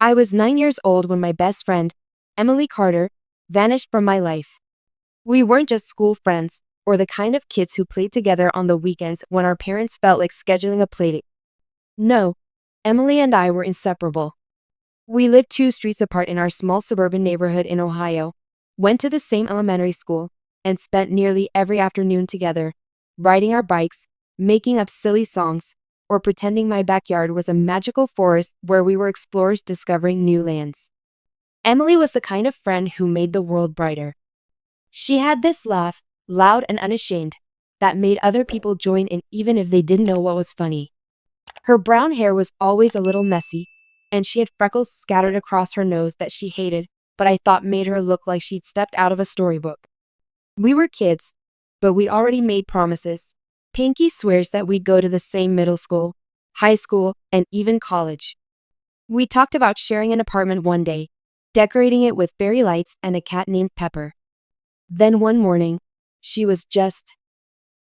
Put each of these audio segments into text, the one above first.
I was 9 years old when my best friend, Emily Carter, vanished from my life. We weren't just school friends, or the kind of kids who played together on the weekends when our parents felt like scheduling a playdate. No, Emily and I were inseparable. We lived 2 streets apart in our small suburban neighborhood in Ohio, went to the same elementary school, and spent nearly every afternoon together, riding our bikes, making up silly songs, or pretending my backyard was a magical forest where we were explorers discovering new lands. Emily was the kind of friend who made the world brighter. She had this laugh, loud and unashamed, that made other people join in even if they didn't know what was funny. Her brown hair was always a little messy, and she had freckles scattered across her nose that she hated, but I thought made her look like she'd stepped out of a storybook. We were kids, but we'd already made promises. Pinky swears that we'd go to the same middle school, high school, and even college. We talked about sharing an apartment one day, decorating it with fairy lights and a cat named Pepper. Then one morning, she was just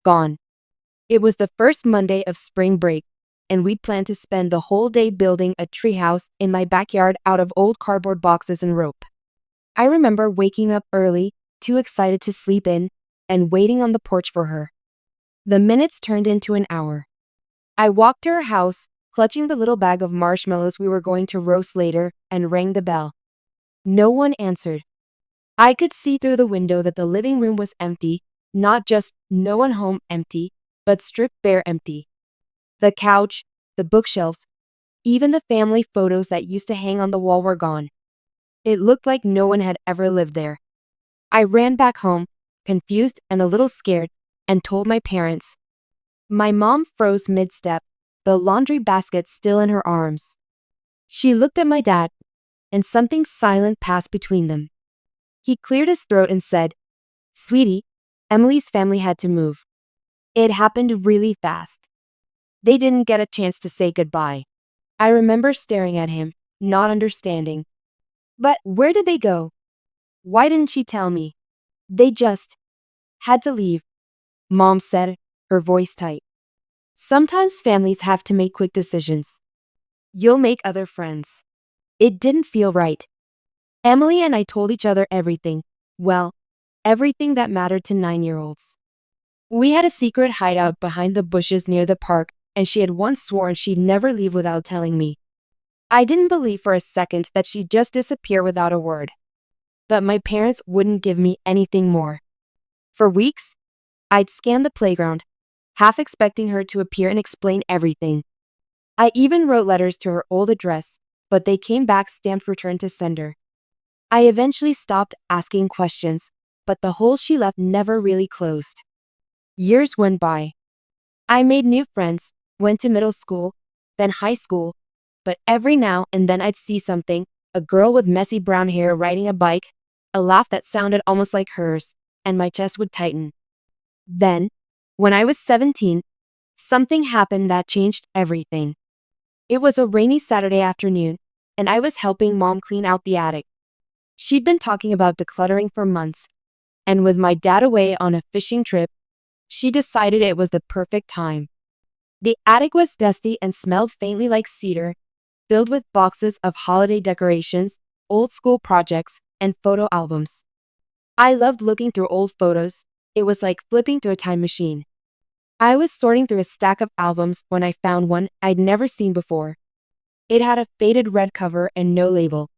gone. It was the first Monday of spring break, and we'd planned to spend the whole day building a treehouse in my backyard out of old cardboard boxes and rope. I remember waking up early, too excited to sleep in, and waiting on the porch for her. The minutes turned into an hour. I walked to her house, clutching the little bag of marshmallows we were going to roast later, and rang the bell. No one answered. I could see through the window that the living room was empty, not just no one home empty, but stripped bare empty. The couch, the bookshelves, even the family photos that used to hang on the wall were gone. It looked like no one had ever lived there. I ran back home, confused and a little scared, and told my parents. My mom froze mid-step, the laundry basket still in her arms. She looked at my dad, and something silent passed between them. He cleared his throat and said, "Sweetie, Emily's family had to move. It happened really fast." They didn't get a chance to say goodbye. I remember staring at him, not understanding. But where did they go? Why didn't she tell me? They just had to leave, Mom said, her voice tight. Sometimes families have to make quick decisions. You'll make other friends. It didn't feel right. Emily and I told each other everything. Well, everything that mattered to 9-year-olds. We had a secret hideout behind the bushes near the park, and she had once sworn she'd never leave without telling me. I didn't believe for a second that she'd just disappear without a word. But my parents wouldn't give me anything more. For weeks, I'd scan the playground, half expecting her to appear and explain everything. I even wrote letters to her old address, but they came back stamped return to sender. I eventually stopped asking questions, but the hole she left never really closed. Years went by. I made new friends, went to middle school, then high school, but every now and then I'd see something, a girl with messy brown hair riding a bike, a laugh that sounded almost like hers, and my chest would tighten. Then, when I was 17, something happened that changed everything. It was a rainy Saturday afternoon, and I was helping Mom clean out the attic. She'd been talking about decluttering for months, and with my dad away on a fishing trip, she decided it was the perfect time. The attic was dusty and smelled faintly like cedar, filled with boxes of holiday decorations, old school projects, and photo albums. I loved looking through old photos. It was like flipping through a time machine. I was sorting through a stack of albums when I found one I'd never seen before. It had a faded red cover and no label.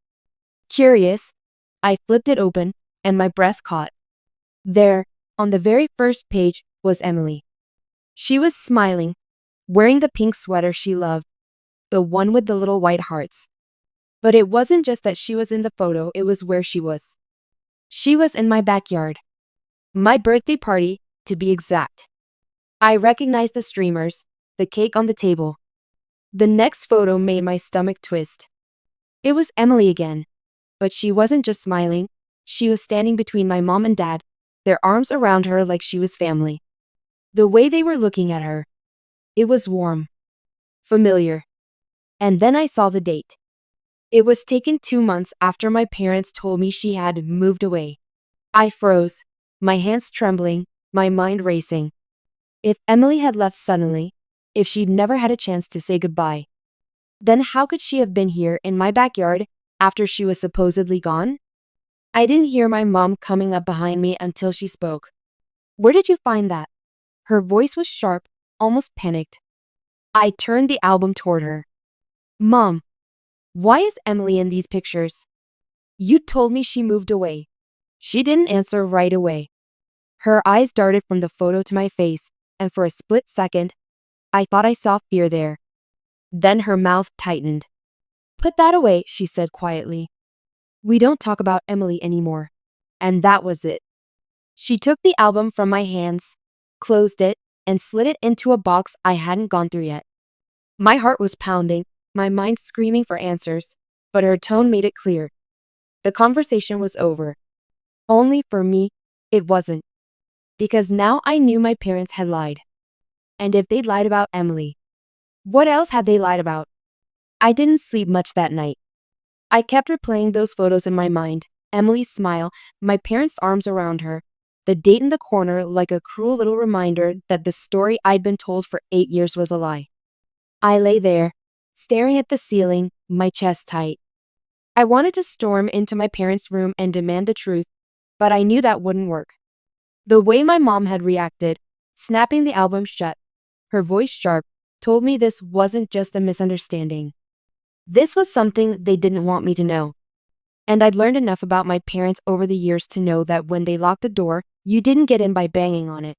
Curious, I flipped it open, and my breath caught. There, on the very first page, was Emily. She was smiling, wearing the pink sweater she loved, the one with the little white hearts. But it wasn't just that she was in the photo, it was where she was. She was in my backyard. My birthday party, to be exact. I recognized the streamers, the cake on the table. The next photo made my stomach twist. It was Emily again. But she wasn't just smiling, she was standing between my mom and dad, their arms around her like she was family. The way they were looking at her, it was warm, familiar. And then I saw the date. It was taken 2 months after my parents told me she had moved away. I froze, my hands trembling, my mind racing. If Emily had left suddenly, if she'd never had a chance to say goodbye, Then how could she have been here in my backyard after she was supposedly gone? I didn't hear my mom coming up behind me until she spoke. Where did you find that? Her voice was sharp, almost panicked. I turned the album toward her. Mom, why is Emily in these pictures? You told me she moved away. She didn't answer right away. Her eyes darted from the photo to my face, and for a split second, I thought I saw fear there. Then her mouth tightened. Put that away, she said quietly. We don't talk about Emily anymore. And that was it. She took the album from my hands, closed it, and slid it into a box I hadn't gone through yet. My heart was pounding, my mind screaming for answers, but her tone made it clear. The conversation was over. Only for me, it wasn't. Because now I knew my parents had lied. And if they'd lied about Emily, what else had they lied about? I didn't sleep much that night. I kept replaying those photos in my mind, Emily's smile, my parents' arms around her, the date in the corner like a cruel little reminder that the story I'd been told for 8 years was a lie. I lay there, staring at the ceiling, my chest tight. I wanted to storm into my parents' room and demand the truth, but I knew that wouldn't work. The way my mom had reacted, snapping the album shut, her voice sharp, told me this wasn't just a misunderstanding. This was something they didn't want me to know. And I'd learned enough about my parents over the years to know that when they locked the door, you didn't get in by banging on it.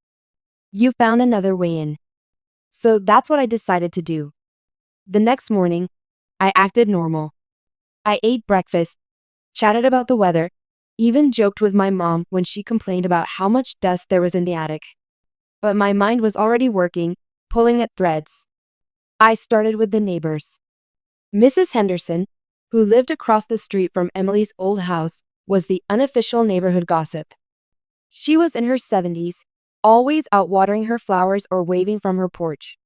You found another way in. So that's what I decided to do. The next morning, I acted normal. I ate breakfast, chatted about the weather, even joked with my mom when she complained about how much dust there was in the attic. But my mind was already working, pulling at threads. I started with the neighbors. Mrs. Henderson, who lived across the street from Emily's old house, was the unofficial neighborhood gossip. She was in her 70s, always out watering her flowers or waving from her porch.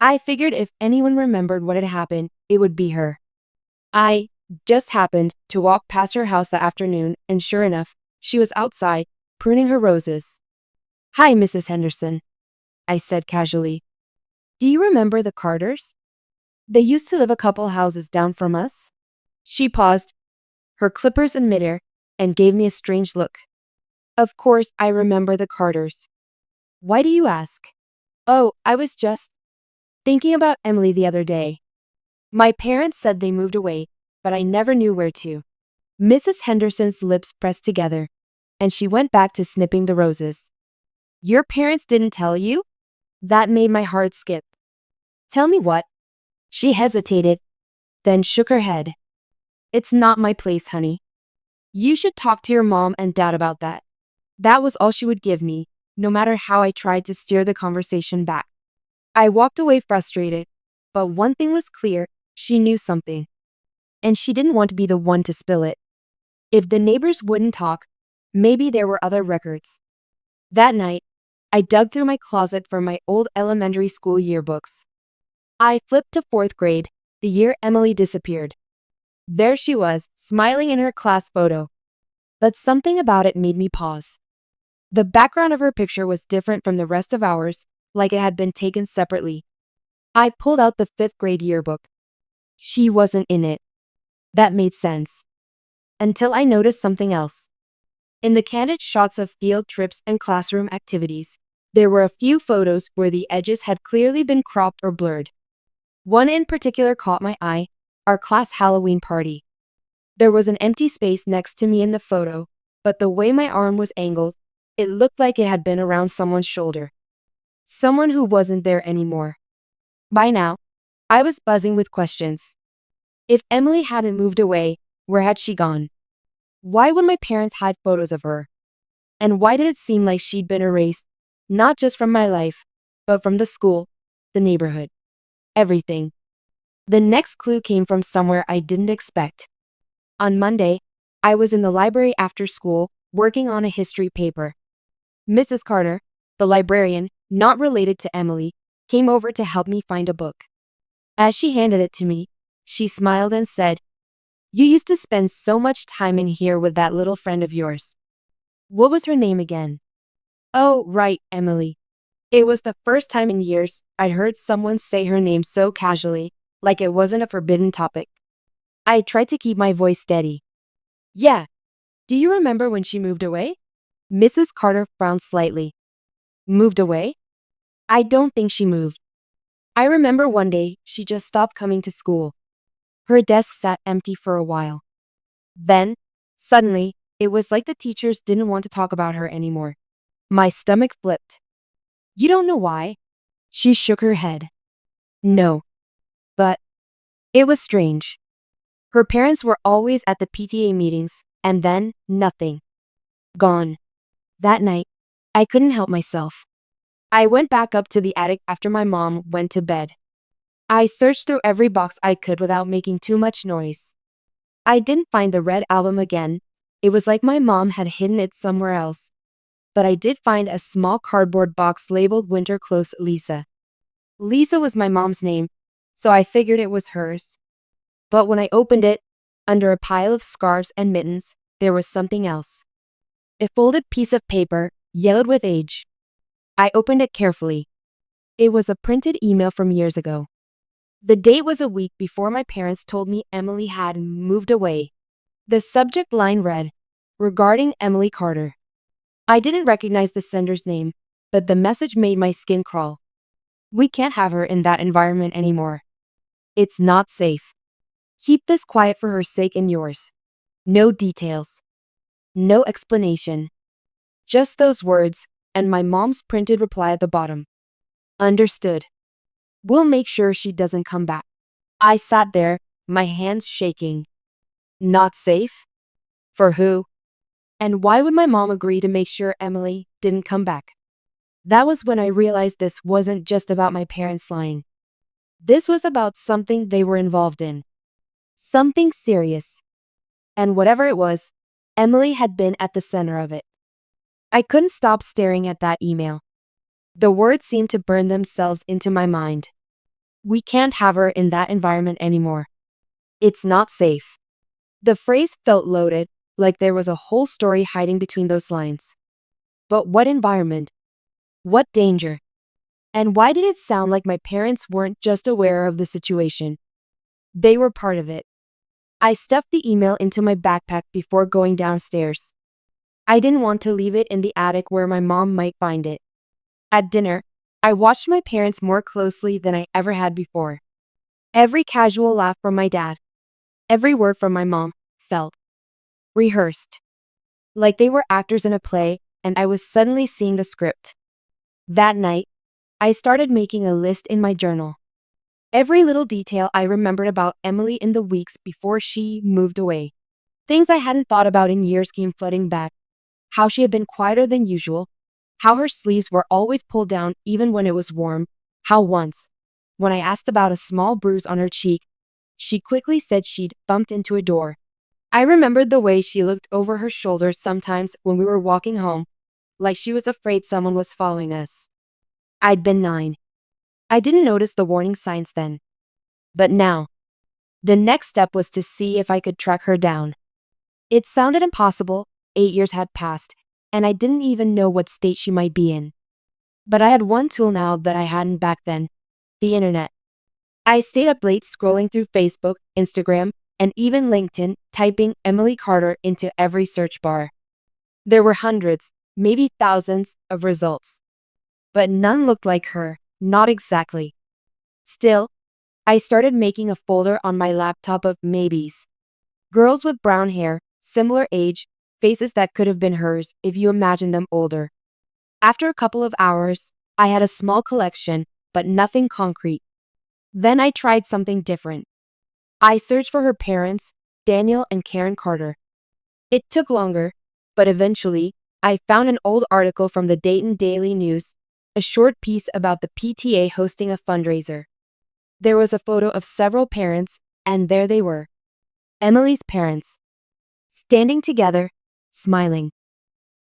I figured if anyone remembered what had happened, it would be her. I just happened to walk past her house that afternoon, and sure enough, she was outside, pruning her roses. Hi, Mrs. Henderson, I said casually. Do you remember the Carters? They used to live a couple houses down from us. She paused, her clippers in midair, and gave me a strange look. Of course, I remember the Carters. Why do you ask? Oh, I was just thinking about Emily the other day. My parents said they moved away, but I never knew where to. Mrs. Henderson's lips pressed together, and she went back to snipping the roses. Your parents didn't tell you? That made my heart skip. Tell me what? She hesitated, then shook her head. It's not my place, honey. You should talk to your mom and dad about that. That was all she would give me, no matter how I tried to steer the conversation back. I walked away frustrated, but one thing was clear, she knew something. And she didn't want to be the one to spill it. If the neighbors wouldn't talk, maybe there were other records. That night, I dug through my closet for my old elementary school yearbooks. I flipped to 4th grade, the year Emily disappeared. There she was, smiling in her class photo. But something about it made me pause. The background of her picture was different from the rest of ours, like it had been taken separately. I pulled out the 5th grade yearbook. She wasn't in it. That made sense. Until I noticed something else. In the candid shots of field trips and classroom activities, there were a few photos where the edges had clearly been cropped or blurred. One in particular caught my eye, our class Halloween party. There was an empty space next to me in the photo, but the way my arm was angled, it looked like it had been around someone's shoulder. Someone who wasn't there anymore. By now, I was buzzing with questions. If Emily hadn't moved away, where had she gone? Why would my parents hide photos of her? And why did it seem like she'd been erased, not just from my life, but from the school, the neighborhood, everything? The next clue came from somewhere I didn't expect. On Monday, I was in the library after school, working on a history paper. Mrs. Carter, the librarian, not related to Emily, came over to help me find a book. As she handed it to me, she smiled and said, You used to spend so much time in here with that little friend of yours. What was her name again? Oh, right, Emily. It was the first time in years I'd heard someone say her name so casually, like it wasn't a forbidden topic. I tried to keep my voice steady. Yeah, do you remember when she moved away? Mrs. Carter frowned slightly. Moved away? I don't think she moved. I remember one day she just stopped coming to school. Her desk sat empty for a while. Then, suddenly, it was like the teachers didn't want to talk about her anymore. My stomach flipped. You don't know why? She shook her head. No. But it was strange. Her parents were always at the PTA meetings, and then nothing. Gone. That night, I couldn't help myself. I went back up to the attic after my mom went to bed. I searched through every box I could without making too much noise. I didn't find the red album again. It was like my mom had hidden it somewhere else. But I did find a small cardboard box labeled Winter Clothes Lisa. Lisa was my mom's name, so I figured it was hers. But when I opened it, under a pile of scarves and mittens, there was something else. A folded piece of paper, yellowed with age. I opened it carefully. It was a printed email from years ago. The date was a week before my parents told me Emily had moved away. The subject line read, "Regarding Emily Carter." I didn't recognize the sender's name, but the message made my skin crawl. We can't have her in that environment anymore. It's not safe. Keep this quiet for her sake and yours. No details. No explanation. Just those words, and my mom's printed reply at the bottom. Understood. We'll make sure she doesn't come back. I sat there, my hands shaking. Not safe? For who? And why would my mom agree to make sure Emily didn't come back? That was when I realized this wasn't just about my parents lying. This was about something they were involved in. Something serious. And whatever it was, Emily had been at the center of it. I couldn't stop staring at that email. The words seemed to burn themselves into my mind. We can't have her in that environment anymore. It's not safe. The phrase felt loaded, like there was a whole story hiding between those lines. But what environment? What danger? And why did it sound like my parents weren't just aware of the situation? They were part of it. I stuffed the email into my backpack before going downstairs. I didn't want to leave it in the attic where my mom might find it. At dinner, I watched my parents more closely than I ever had before. Every casual laugh from my dad, every word from my mom, felt rehearsed. Like they were actors in a play, and I was suddenly seeing the script. That night, I started making a list in my journal. Every little detail I remembered about Emily in the weeks before she moved away. Things I hadn't thought about in years came flooding back. How she had been quieter than usual. How her sleeves were always pulled down even when it was warm. How once, when I asked about a small bruise on her cheek, she quickly said she'd bumped into a door. I remembered the way she looked over her shoulder sometimes when we were walking home, like she was afraid someone was following us. I'd been 9. I didn't notice the warning signs then. But now, the next step was to see if I could track her down. It sounded impossible. 8 years had passed, and I didn't even know what state she might be in. But I had one tool now that I hadn't back then: the internet. I stayed up late scrolling through Facebook, Instagram, and even LinkedIn, typing Emily Carter into every search bar. There were hundreds, maybe thousands, of results. But none looked like her, not exactly. Still, I started making a folder on my laptop of maybes. Girls with brown hair, similar age, faces that could have been hers if you imagine them older. After a couple of hours, I had a small collection, but nothing concrete. Then I tried something different. I searched for her parents, Daniel and Karen Carter. It took longer, but eventually, I found an old article from the Dayton Daily News, a short piece about the PTA hosting a fundraiser. There was a photo of several parents, and there they were. Emily's parents. Standing together, smiling.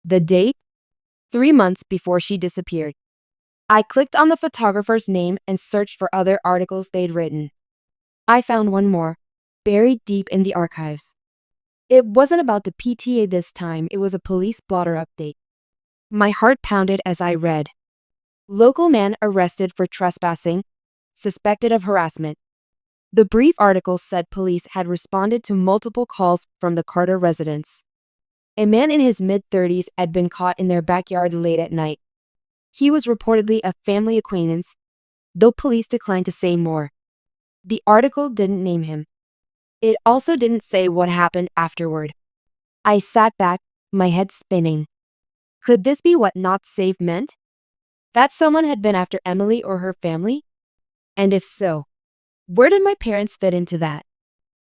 The date? 3 months before she disappeared. I clicked on the photographer's name and searched for other articles they'd written. I found one more, buried deep in the archives. It wasn't about the PTA this time, it was a police blotter update. My heart pounded as I read. Local man arrested for trespassing, suspected of harassment. The brief article said police had responded to multiple calls from the Carter residence. A man in his mid-30s had been caught in their backyard late at night. He was reportedly a family acquaintance, though police declined to say more. The article didn't name him. It also didn't say what happened afterward. I sat back, my head spinning. Could this be what not safe meant? That someone had been after Emily or her family? And if so, where did my parents fit into that?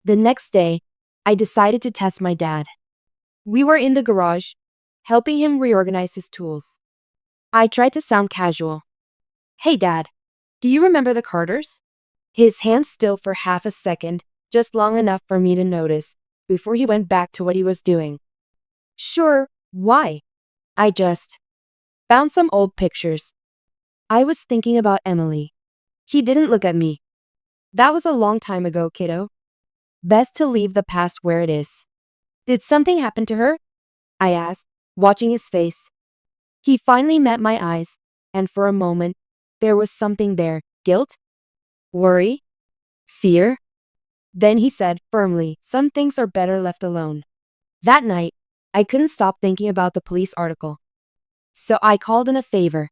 The next day, I decided to test my dad. We were in the garage, helping him reorganize his tools. I tried to sound casual. Hey Dad, do you remember the Carters? His hands still for half a second, just long enough for me to notice, before he went back to what he was doing. Sure, why? I just found some old pictures. I was thinking about Emily. He didn't look at me. That was a long time ago, kiddo. Best to leave the past where it is. Did something happen to her? I asked, watching his face. He finally met my eyes, and for a moment, there was something there. Guilt? Worry? Fear? Then he said firmly, some things are better left alone. That night, I couldn't stop thinking about the police article. So I called in a favor.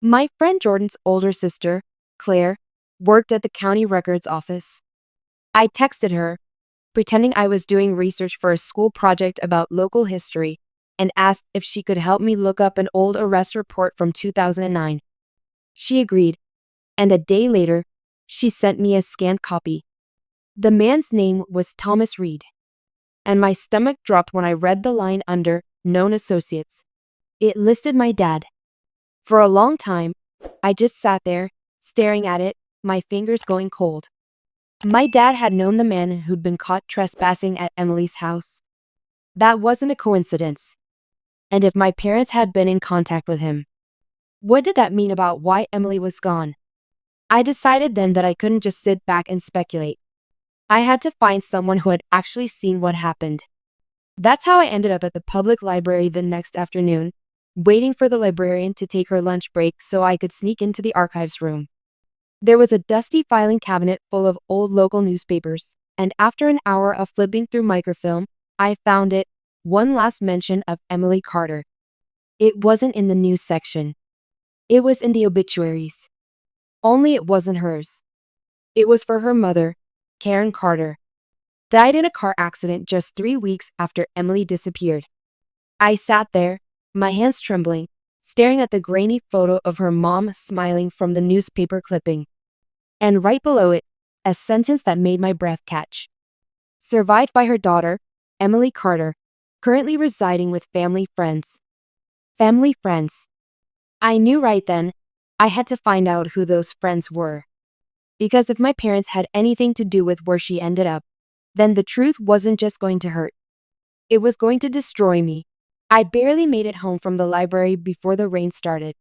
My friend Jordan's older sister, Claire, worked at the county records office. I texted her, pretending I was doing research for a school project about local history, and asked if she could help me look up an old arrest report from 2009. She agreed, and a day later, she sent me a scanned copy. The man's name was Thomas Reed, and my stomach dropped when I read the line under known associates. It listed my dad. For a long time, I just sat there, staring at it, my fingers going cold. My dad had known the man who'd been caught trespassing at Emily's house. That wasn't a coincidence. And if my parents had been in contact with him, what did that mean about why Emily was gone? I decided then that I couldn't just sit back and speculate. I had to find someone who had actually seen what happened. That's how I ended up at the public library the next afternoon, waiting for the librarian to take her lunch break so I could sneak into the archives room. There was a dusty filing cabinet full of old local newspapers, and after an hour of flipping through microfilm, I found it, one last mention of Emily Carter. It wasn't in the news section. It was in the obituaries. Only it wasn't hers. It was for her mother, Karen Carter. Died in a car accident just 3 weeks after Emily disappeared. I sat there, my hands trembling, staring at the grainy photo of her mom smiling from the newspaper clipping. And right below it, a sentence that made my breath catch. Survived by her daughter, Emily Carter, currently residing with family friends. Family friends. I knew right then, I had to find out who those friends were. Because if my parents had anything to do with where she ended up, then the truth wasn't just going to hurt. It was going to destroy me. I barely made it home from the library before the rain started.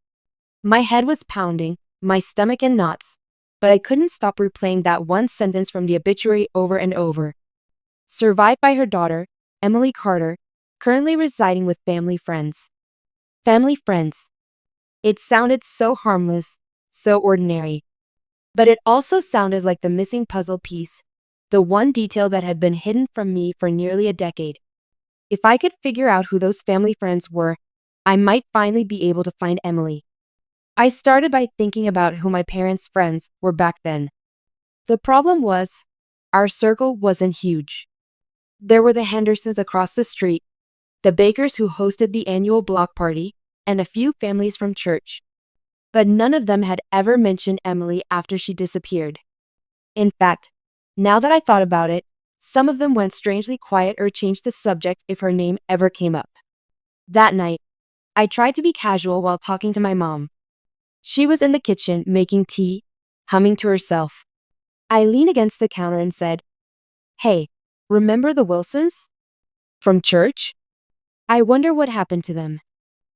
My head was pounding, my stomach in knots, but I couldn't stop replaying that one sentence from the obituary over and over. Survived by her daughter, Emily Carter, currently residing with family friends. Family friends. It sounded so harmless, so ordinary. But it also sounded like the missing puzzle piece, the one detail that had been hidden from me for nearly a decade. If I could figure out who those family friends were, I might finally be able to find Emily. I started by thinking about who my parents' friends were back then. The problem was, our circle wasn't huge. There were the Hendersons across the street, the Bakers who hosted the annual block party, and a few families from church. But none of them had ever mentioned Emily after she disappeared. In fact, now that I thought about it, some of them went strangely quiet or changed the subject if her name ever came up. That night, I tried to be casual while talking to my mom. She was in the kitchen making tea, humming to herself. I leaned against the counter and said, "Hey, remember the Wilsons? From church? I wonder what happened to them."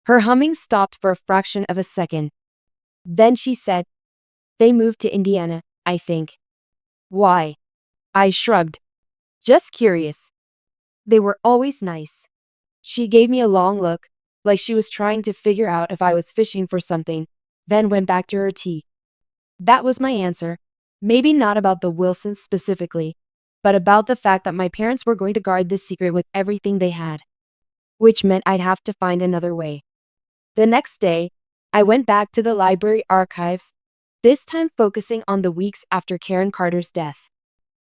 Her humming stopped for a fraction of a second. Then she said, "They moved to Indiana, I think." "Why?" I shrugged. "Just curious." "They were always nice." She gave me a long look, like she was trying to figure out if I was fishing for something, then went back to her tea. That was my answer. Maybe not about the Wilsons specifically, but about the fact that my parents were going to guard this secret with everything they had, which meant I'd have to find another way. The next day, I went back to the library archives, this time focusing on the weeks after Karen Carter's death.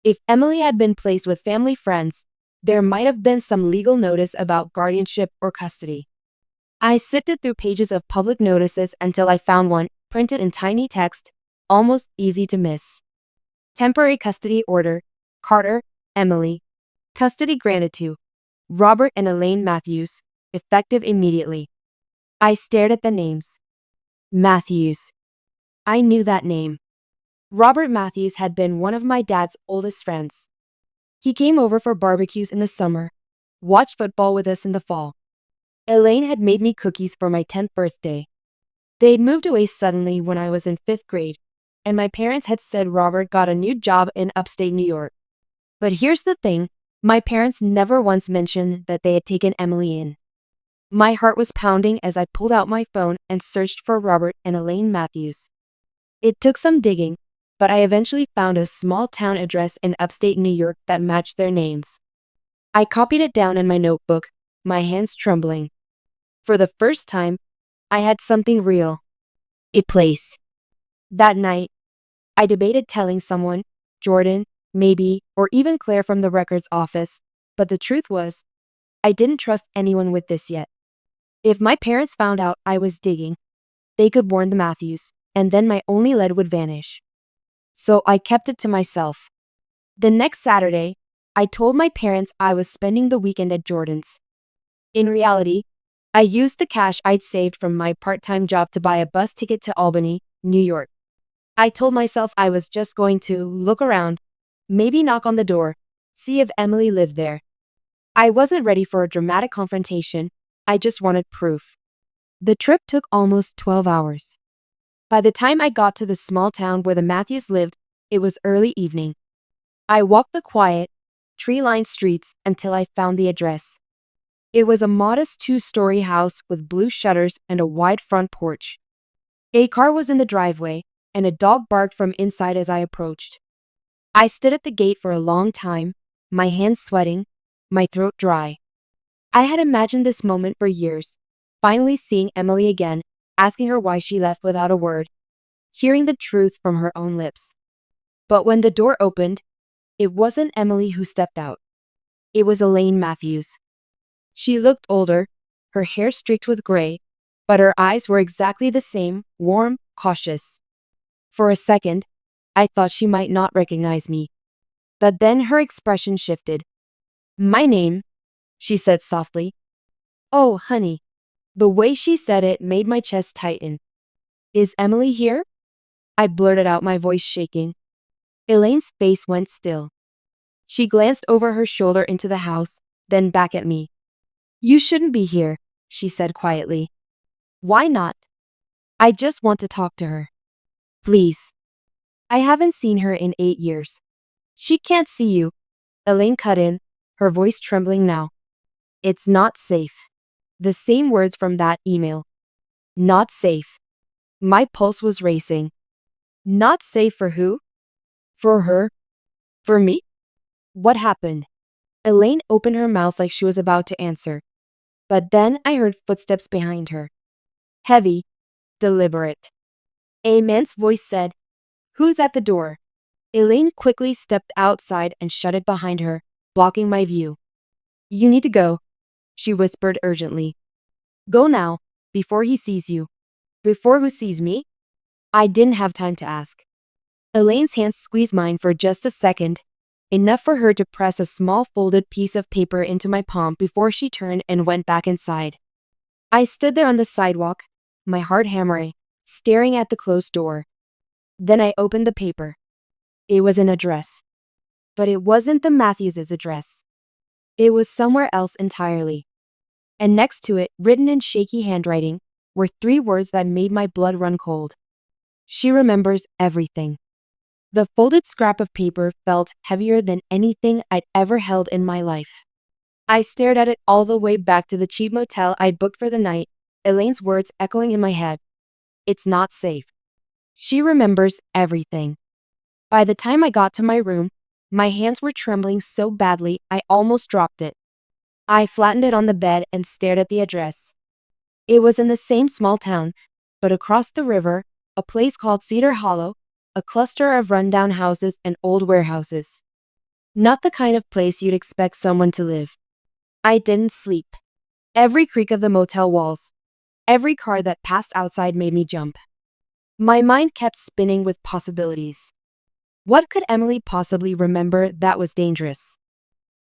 If Emily had been placed with family friends, there might have been some legal notice about guardianship or custody. I sifted through pages of public notices until I found one, printed in tiny text, almost easy to miss. Temporary custody order, Carter, Emily. Custody granted to Robert and Elaine Matthews, effective immediately. I stared at the names. Matthews. I knew that name. Robert Matthews had been one of my dad's oldest friends. He came over for barbecues in the summer, watched football with us in the fall. Elaine had made me cookies for my 10th birthday. They had moved away suddenly when I was in 5th grade, and my parents had said Robert got a new job in upstate New York. But here's the thing, my parents never once mentioned that they had taken Emily in. My heart was pounding as I pulled out my phone and searched for Robert and Elaine Matthews. It took some digging, but I eventually found a small town address in upstate New York that matched their names. I copied it down in my notebook, my hands trembling. For the first time, I had something real. A place. That night, I debated telling someone, Jordan, maybe, or even Claire from the records office, but the truth was, I didn't trust anyone with this yet. If my parents found out I was digging, they could warn the Matthews, and then my only lead would vanish. So I kept it to myself. The next Saturday, I told my parents I was spending the weekend at Jordan's. In reality, I used the cash I'd saved from my part-time job to buy a bus ticket to Albany, New York. I told myself I was just going to look around, maybe knock on the door, see if Emily lived there. I wasn't ready for a dramatic confrontation, I just wanted proof. The trip took almost 12 hours. By the time I got to the small town where the Matthews lived, it was early evening. I walked the quiet, tree-lined streets until I found the address. It was a modest 2-story house with blue shutters and a wide front porch. A car was in the driveway, and a dog barked from inside as I approached. I stood at the gate for a long time, my hands sweating, my throat dry. I had imagined this moment for years, finally seeing Emily again, asking her why she left without a word, hearing the truth from her own lips. But when the door opened, it wasn't Emily who stepped out. It was Elaine Matthews. She looked older, her hair streaked with gray, but her eyes were exactly the same, warm, cautious. For a second, I thought she might not recognize me. But then her expression shifted. "My name," she said softly. "Oh, honey." The way she said it made my chest tighten. "Is Emily here?" I blurted out, my voice shaking. Elaine's face went still. She glanced over her shoulder into the house, then back at me. "You shouldn't be here," she said quietly. "Why not?" "I just want to talk to her." "Please." "I haven't seen her in 8 years." "She can't see you," Elaine cut in, her voice trembling now. "It's not safe." The same words from that email. Not safe. My pulse was racing. Not safe for who? For her? For me? What happened? Elaine opened her mouth like she was about to answer. But then I heard footsteps behind her. Heavy, deliberate. A man's voice said, "Who's at the door?" Elaine quickly stepped outside and shut it behind her, blocking my view. "You need to go," she whispered urgently. "Go now, before he sees you." "Before who sees me?" I didn't have time to ask. Elaine's hand squeezed mine for just a second, enough for her to press a small folded piece of paper into my palm before she turned and went back inside. I stood there on the sidewalk, my heart hammering, staring at the closed door. Then I opened the paper. It was an address. But it wasn't the Matthews' address. It was somewhere else entirely. And next to it, written in shaky handwriting, were 3 words that made my blood run cold. She remembers everything. The folded scrap of paper felt heavier than anything I'd ever held in my life. I stared at it all the way back to the cheap motel I'd booked for the night, Elaine's words echoing in my head. It's not safe. She remembers everything. By the time I got to my room, my hands were trembling so badly I almost dropped it. I flattened it on the bed and stared at the address. It was in the same small town, but across the river, a place called Cedar Hollow, a cluster of rundown houses and old warehouses. Not the kind of place you'd expect someone to live. I didn't sleep. Every creak of the motel walls, every car that passed outside made me jump. My mind kept spinning with possibilities. What could Emily possibly remember that was dangerous?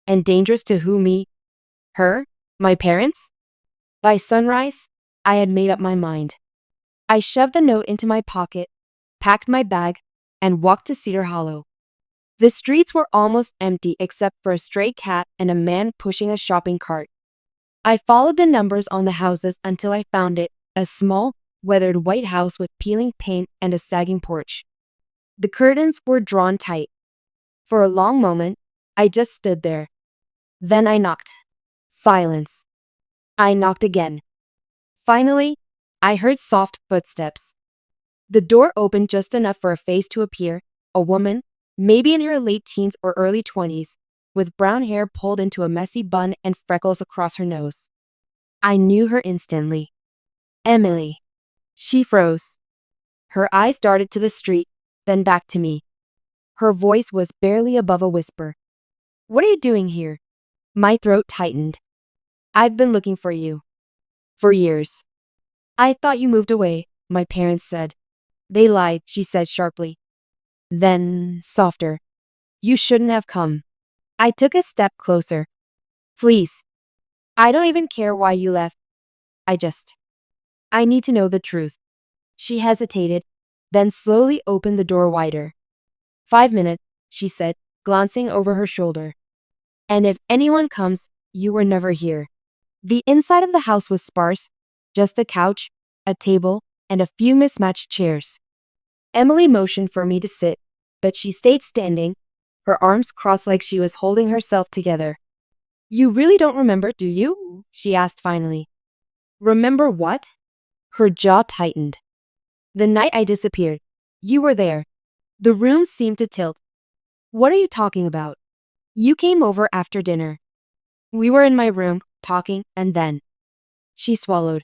And dangerous to who, me? Her? My parents? By sunrise, I had made up my mind. I shoved the note into my pocket, packed my bag, and walked to Cedar Hollow. The streets were almost empty except for a stray cat and a man pushing a shopping cart. I followed the numbers on the houses until I found it, a small, weathered white house with peeling paint and a sagging porch. The curtains were drawn tight. For a long moment, I just stood there. Then I knocked. Silence. I knocked again. Finally, I heard soft footsteps. The door opened just enough for a face to appear, a woman, maybe in her late teens or early 20s, with brown hair pulled into a messy bun and freckles across her nose. I knew her instantly. Emily. She froze. Her eyes darted to the street, then back to me. Her voice was barely above a whisper. "What are you doing here?" My throat tightened. "I've been looking for you. For years." "I thought you moved away," my parents said. "They lied," she said sharply. Then, softer. "You shouldn't have come." I took a step closer. "Please. I don't even care why you left. I need to know the truth." She hesitated, then slowly opened the door wider. "5 minutes," she said, glancing over her shoulder. "And if anyone comes, you were never here." The inside of the house was sparse, just a couch, a table, and a few mismatched chairs. Emily motioned for me to sit, but she stayed standing, her arms crossed like she was holding herself together. "You really don't remember, do you?" she asked finally. "Remember what?" Her jaw tightened. "The night I disappeared. You were there." The room seemed to tilt. "What are you talking about?" "You came over after dinner. We were in my room, talking, and then." She swallowed.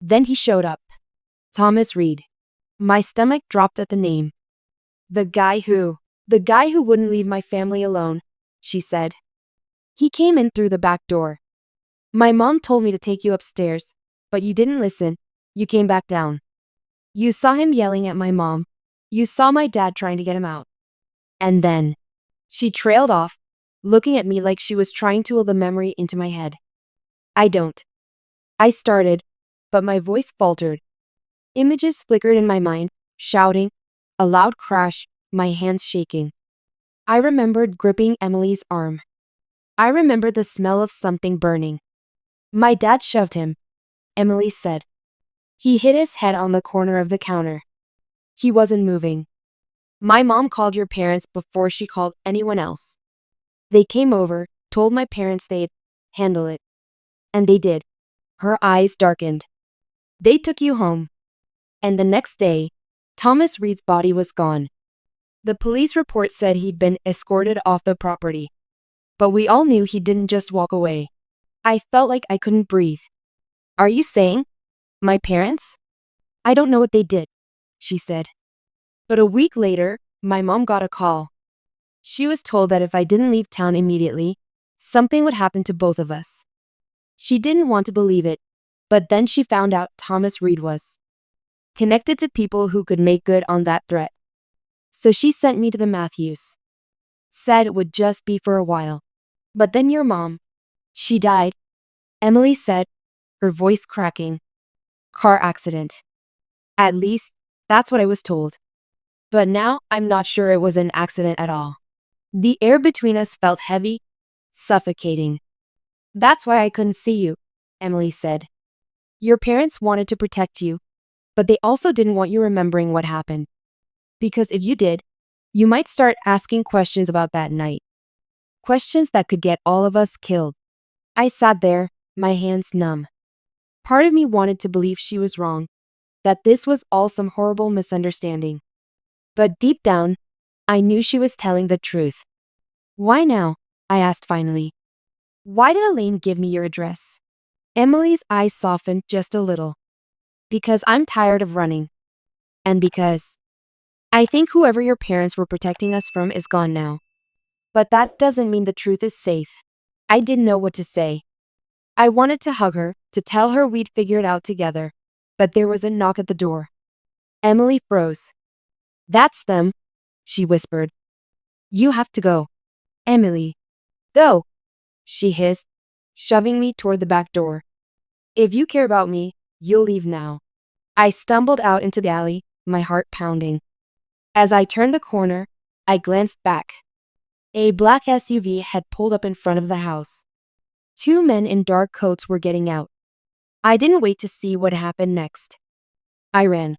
"Then he showed up. Thomas Reed." My stomach dropped at the name. The guy who wouldn't leave my family alone," she said. "He came in through the back door. My mom told me to take you upstairs, but you didn't listen. You came back down. You saw him yelling at my mom. You saw my dad trying to get him out. And then." She trailed off, looking at me like she was trying to will the memory into my head. "I don't." I started, but my voice faltered. Images flickered in my mind, shouting, a loud crash, my hands shaking. I remembered gripping Emily's arm. I remembered the smell of something burning. "My dad shoved him," Emily said. "He hit his head on the corner of the counter. He wasn't moving. My mom called your parents before she called anyone else. They came over, told my parents they'd handle it. And they did." Her eyes darkened. "They took you home. And the next day, Thomas Reed's body was gone. The police report said he'd been escorted off the property. But we all knew he didn't just walk away." I felt like I couldn't breathe. "Are you saying my parents?" "I don't know what they did," she said. But a week later, my mom got a call. She was told that if I didn't leave town immediately, something would happen to both of us. She didn't want to believe it, but then she found out Thomas Reed was connected to people who could make good on that threat. So she sent me to the Matthews. Said it would just be for a while. "But then your mom, she died," Emily said, her voice cracking. "Car accident. At least, that's what I was told. But now I'm not sure it was an accident at all." The air between us felt heavy, suffocating. "That's why I couldn't see you," Emily said. "Your parents wanted to protect you, but they also didn't want you remembering what happened. Because if you did, you might start asking questions about that night. Questions that could get all of us killed." I sat there, my hands numb. Part of me wanted to believe she was wrong, that this was all some horrible misunderstanding. But deep down, I knew she was telling the truth. Why now? I asked finally. Why did Elaine give me your address? Emily's eyes softened just a little. Because I'm tired of running. And because I think whoever your parents were protecting us from is gone now. But that doesn't mean the truth is safe. I didn't know what to say. I wanted to hug her, to tell her we'd figure it out together. But there was a knock at the door. Emily froze. That's them, she whispered. You have to go. Emily. Go, she hissed, shoving me toward the back door. If you care about me, you'll leave now. I stumbled out into the alley, my heart pounding. As I turned the corner, I glanced back. A black SUV had pulled up in front of the house. Two men in dark coats were getting out. I didn't wait to see what happened next. I ran.